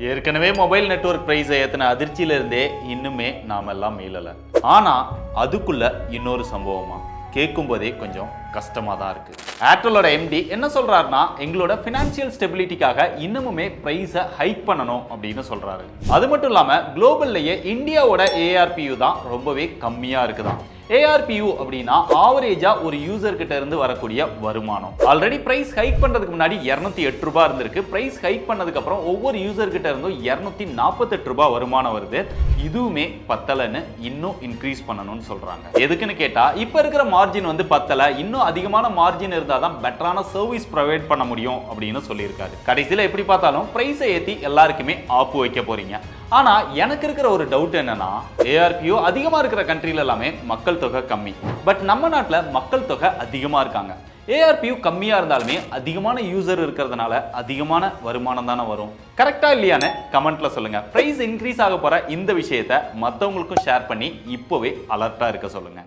ஏற்கனவே mobile network பிரைஸை ஏற்றின அதிர்ச்சியிலிருந்தே இன்னுமே நாம எல்லாம் மீளலை. ஆனால் அதுக்குள்ள இன்னொரு சம்பவமா கேட்கும் போதே கொஞ்சம் கஷ்டமாக தான் இருக்கு. ஏர்டெல்லோட எம்டி என்ன சொல்றாருன்னா, எங்களோட ஃபினான்ஷியல் ஸ்டெபிலிட்டிக்காக இன்னமுமே பிரைஸை ஹைக் பண்ணணும் அப்படின்னு சொல்றாரு. அது மட்டும் இல்லாமல் குளோபல்லையே இந்தியாவோட ஏஆர்பியூ தான் ரொம்பவே கம்மியாக இருக்குதான். ஏஆர்பியூ அப்படின்னா ஆவரேஜா ஒரு யூசர் கிட்ட இருந்து வரக்கூடிய வருமானம். ஆல்ரெடி பிரைஸ் ஹைக் பண்றதுக்கு முன்னாடி 208 ரூபாய் இருந்திருக்கு. பிரைஸ் ஹைக் பண்ணதுக்கு அப்புறம் ஒவ்வொரு யூசர் கிட்ட இருந்தும் 248 ரூபாய் வருமானம் வருது. இதுவுமே பத்தலன்னு இன்னும் இன்க்ரீஸ் பண்ணணும்னு சொல்றாங்க. எதுக்குன்னு கேட்டா, இப்ப இருக்கிற மார்ஜின் பத்தல, இன்னும் அதிகமான மார்ஜின் இருந்தா தான் பெட்டரான சர்வீஸ் ப்ரொவைட் பண்ண முடியும் அப்படின்னு சொல்லியிருக்காரு. கடைசியில் எப்படி பார்த்தாலும் பிரைஸை ஏற்றி எல்லாருக்குமே ஆப்பு வைக்க போறீங்க. ஆனா எனக்கு இருக்கிற ஒரு டவுட் என்னன்னா, ஏஆர்பியூ அதிகமா இருக்கிற கண்ட்ரில எல்லாமே மக்கள் தொகை கம்மி, பட் நம்ம நாட்டில் மக்கள் தொகை அதிகமா இருக்காங்க. ஏஆர்பியூ கம்மியா இருந்தாலுமே அதிகமான யூசர் இருக்கிறதுனால அதிகமான வருமானம் தானே வரும். கரெக்டா இல்லையான்னு கமெண்ட்ல சொல்லுங்க. பிரைஸ் இன்க்ரீஸ் ஆக போற இந்த விஷயத்தை மற்றவங்களுக்கும் ஷேர் பண்ணி இப்போவே அலர்ட்டா இருக்க சொல்லுங்க.